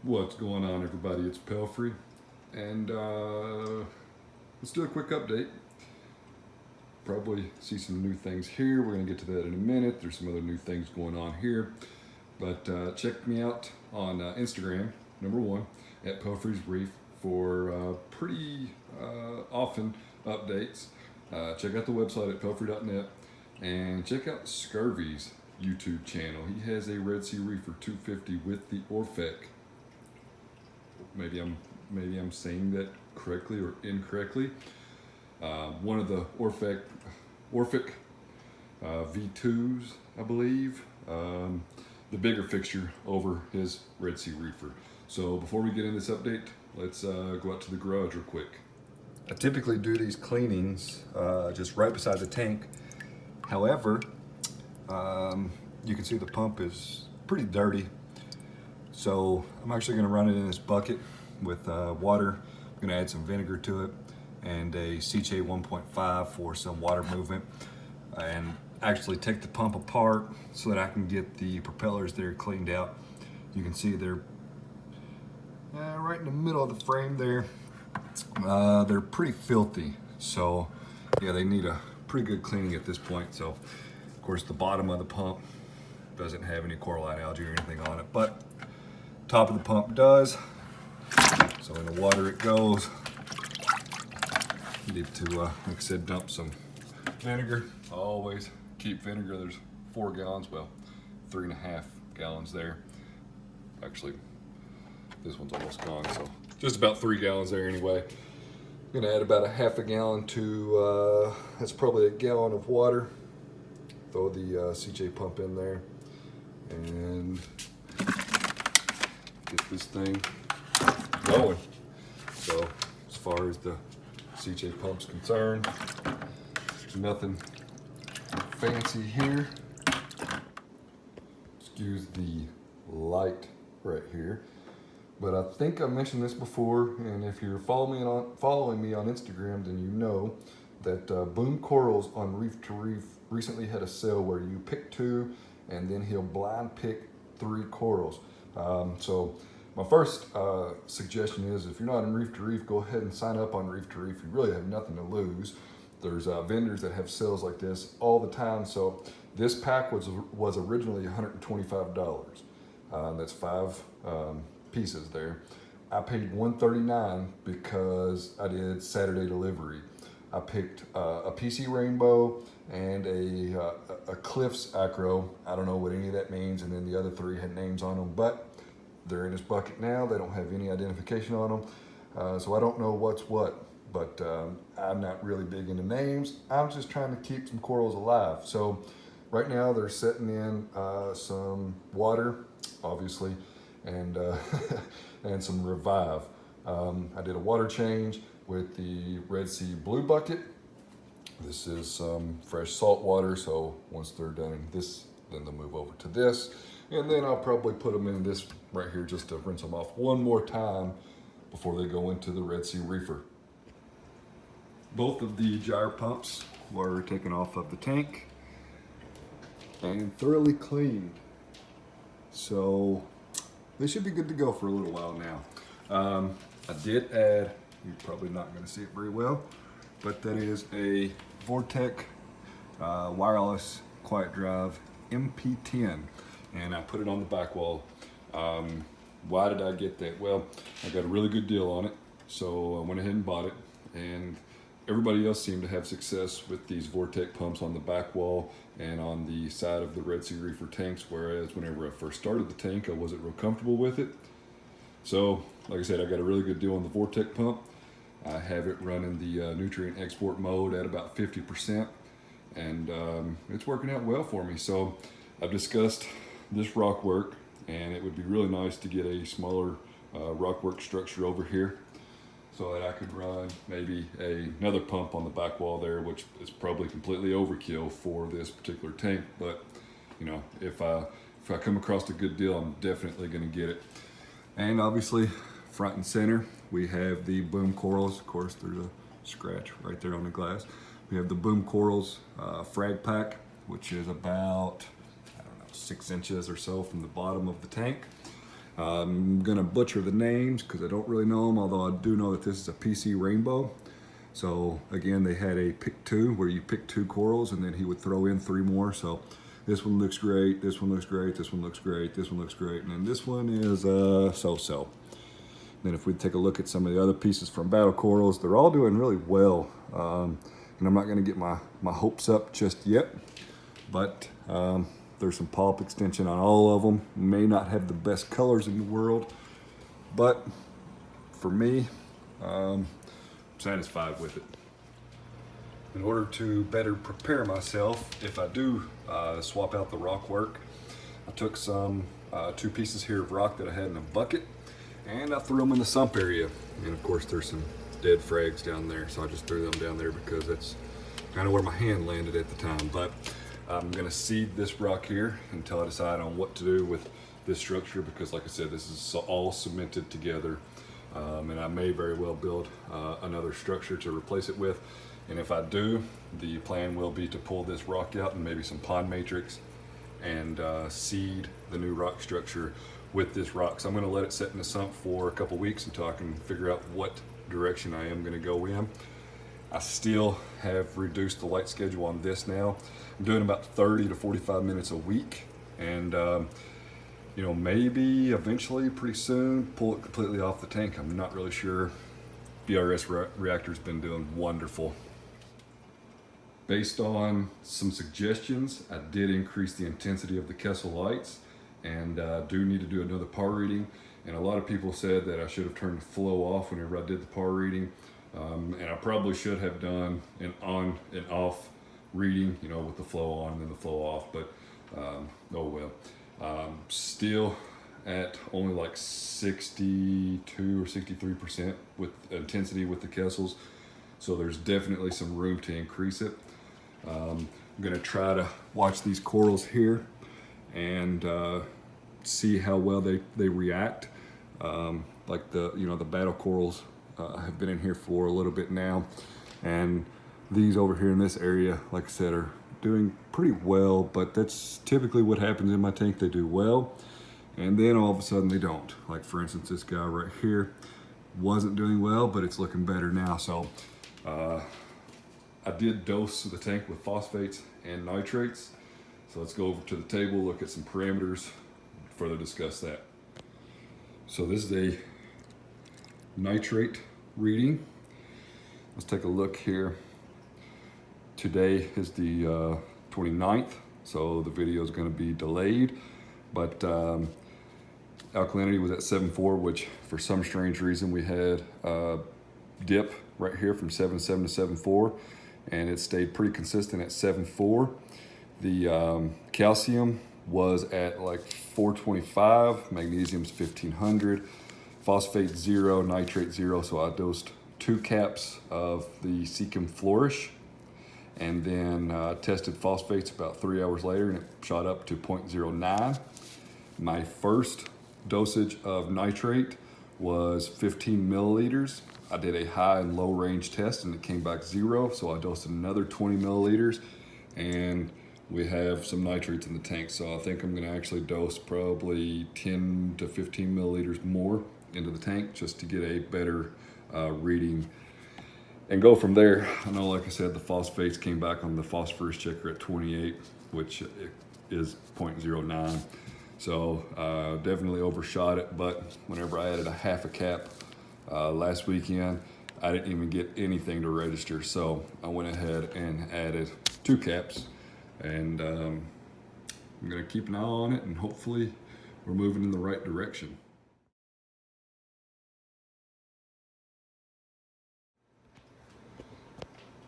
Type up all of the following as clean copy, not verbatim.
What's going on, everybody? It's Pelfrey, and let's do a quick update. Probably see some new things here. We're going to get to that in a minute. There's some other new things going on here, but check me out on Instagram, number one, at Pelfrey's Reef for pretty often updates. Check out the website at pelfrey.net and check out Scurvy's YouTube channel. He has a Red Sea Reefer 250 with the Vortech. Maybe I'm saying that correctly or incorrectly. One of the Vortech V2s, I believe. The bigger fixture over his Red Sea Reefer. So before we get into this update, let's go out to the garage real quick. I typically do these cleanings just right beside the tank. However, you can see the pump is pretty dirty. So I'm actually going to run it in this bucket with water. I'm going to add some vinegar to it and a CJ 1.5 for some water movement, and actually take the pump apart so that I can get the propellers there cleaned out. You can see they're right in the middle of the frame there. They're pretty filthy, so yeah, they need a pretty good cleaning at this point. So of course the bottom of the pump doesn't have any coralline algae or anything on it, but top of the pump does. So in the water it goes. You need to, like I said, dump some vinegar. Always keep vinegar. There's 4 gallons, well, 3.5 gallons there. Actually, this one's almost gone, so just about 3 gallons there anyway. I'm gonna add about a half a gallon to, that's probably a gallon of water. Throw the CJ pump in there and get this thing going. So as far as the CJ pump's concerned, there's nothing fancy here. Excuse the light right here, but I think I mentioned this before, and if you're following me on Instagram, then you know that Boom Corals on Reef to Reef recently had a sale where you pick 2 and then he'll blind pick 3 corals. So my first suggestion is, if you're not in Reef to Reef, go ahead and sign up on Reef to Reef. You really have nothing to lose. There's vendors that have sales like this all the time. So this pack was originally $125. That's 5 pieces there. I paid $139 because I did Saturday delivery. I picked a PC Rainbow and a Cliffs Acro. I don't know what any of that means, and then the other 3 had names on them, but they're in this bucket now. They don't have any identification on them, so I don't know what's what, but I'm not really big into names. I'm just trying to keep some corals alive. So right now they're setting in some water, obviously, and and some Revive. I did a water change with the Red Sea Blue bucket. This is some fresh salt water, so once they're done in this, then they'll move over to this, and then I'll probably put them in this right here just to rinse them off one more time before they go into the Red Sea Reefer. Both of the Gyre pumps were taken off of the tank and thoroughly cleaned, so they should be good to go for a little while now. I did add, you're probably not going to see it very well, but that is a Vortech wireless quiet drive MP10, and I put it on the back wall. Why did I get that? Well, I got a really good deal on it, so I went ahead and bought it, and everybody else seemed to have success with these Vortech pumps on the back wall and on the side of the Red Sea Reefer tanks, whereas whenever I first started the tank, I wasn't real comfortable with it. So, like I said, I got a really good deal on the Vortech pump. I have it running the nutrient export mode at about 50%, and it's working out well for me. So I've discussed this rock work, and it would be really nice to get a smaller rock work structure over here so that I could run maybe another pump on the back wall there, which is probably completely overkill for this particular tank. But you know, if I come across a good deal, I'm definitely going to get it. And obviously, front and center, we have the Boom Corals. Of course, there's a scratch right there on the glass. We have the Boom Corals Frag pack, which is about, I don't know, 6 inches or so from the bottom of the tank. I'm gonna butcher the names because I don't really know them, although I do know that this is a PC Rainbow. So again, they had a pick two where you pick 2 corals and then he would throw in 3 more. So this one looks great, this one looks great, this one looks great, this one looks great, and then this one is so-so. Then if we take a look at some of the other pieces from Battle Corals, they're all doing really well. And I'm not gonna get my hopes up just yet, but there's some pulp extension on all of them. May not have the best colors in the world, but for me, I'm satisfied with it. In order to better prepare myself, if I do swap out the rock work, I took some 2 pieces here of rock that I had in a bucket, and I threw them in the sump area. And of course there's some dead frags down there, so I just threw them down there because that's kind of where my hand landed at the time. But I'm gonna seed this rock here until I decide on what to do with this structure, because like I said, this is all cemented together. And I may very well build another structure to replace it with. And if I do, the plan will be to pull this rock out and maybe some pond matrix and seed the new rock structure with this rock. So I'm gonna let it sit in the sump for a couple weeks until I can figure out what direction I am gonna go in. I still have reduced the light schedule on this now. I'm doing about 30 to 45 minutes a week, and you know, maybe eventually pretty soon pull it completely off the tank. I'm not really sure. BRS reactor's been doing wonderful. Based on some suggestions, I did increase the intensity of the Kessel lights, and do need to do another par reading. And a lot of people said that I should have turned the flow off whenever I did the par reading. And I probably should have done an on and off reading, you know, with the flow on and then the flow off, but oh well. Still at only like 62 or 63% with intensity with the Kessels. So there's definitely some room to increase it. I'm gonna try to watch these corals here and see how well they react. Like the battle corals have been in here for a little bit now, and these over here in this area, like I said, are doing pretty well, but that's typically what happens in my tank. They do well, and then all of a sudden they don't. Like for instance, this guy right here wasn't doing well, but it's looking better now. So I did dose the tank with phosphates and nitrates. So let's go over to the table, look at some parameters, further discuss that. So this is a nitrate reading. Let's take a look here. Today is the 29th, so the video is going to be delayed, but alkalinity was at 7.4, which for some strange reason we had a dip right here from 7.7 to 7.4, and it stayed pretty consistent at 7.4. The calcium was at like 425, magnesium's 1500, phosphate 0, nitrate 0, so I dosed 2 caps of the Seachem Flourish, and then tested phosphates about 3 hours later, and it shot up to 0.09. My first dosage of nitrate was 15 milliliters. I did a high and low range test and it came back 0, so I dosed another 20 milliliters, and we have some nitrates in the tank. So I think I'm gonna actually dose probably 10 to 15 milliliters more into the tank just to get a better reading and go from there. I know, like I said, the phosphates came back on the phosphorus checker at 28, which is 0.09. So definitely overshot it, but whenever I added a half a cap last weekend, I didn't even get anything to register. So I went ahead and added 2 caps, and I'm gonna keep an eye on it, and hopefully we're moving in the right direction.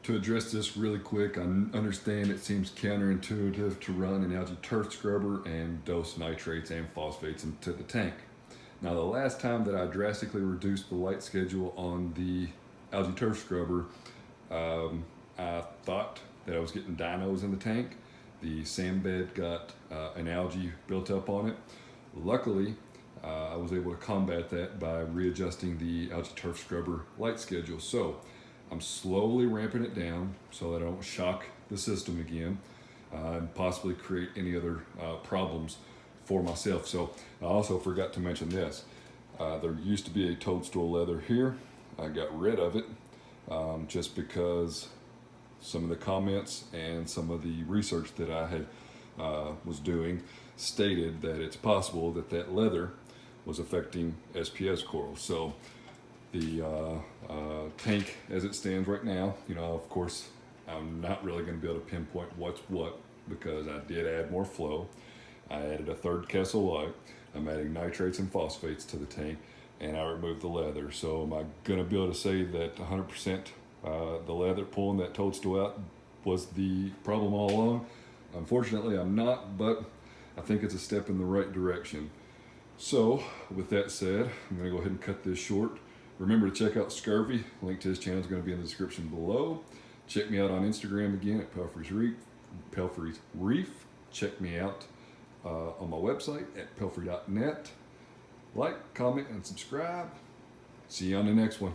To address this really quick, I understand it seems counterintuitive to run an algae turf scrubber and dose nitrates and phosphates into the tank. Now, the last time that I drastically reduced the light schedule on the algae turf scrubber, I thought that I was getting dinos in the tank. The sand bed got an algae built up on it. Luckily, I was able to combat that by readjusting the algae turf scrubber light schedule. So I'm slowly ramping it down so that I don't shock the system again and possibly create any other problems for myself. So I also forgot to mention this. There used to be a toadstool leather here. I got rid of it just because some of the comments and some of the research that I had was doing stated that it's possible that that leather was affecting SPS corals. So the tank as it stands right now, you know, of course, I'm not really going to be able to pinpoint what's what because I did add more flow. I added a third Kessel light. I'm adding nitrates and phosphates to the tank, and I removed the leather. So am I going to be able to say that 100% the leather pulling that toadstool out was the problem all along? Unfortunately, I'm not, but I think it's a step in the right direction. So with that said, I'm going to go ahead and cut this short. Remember to check out Scurvy. Link to his channel is going to be in the description below. Check me out on Instagram again at Pelfrey's Reef. Check me out on my website at pelfrey.net. Like, comment, and subscribe. See you on the next one.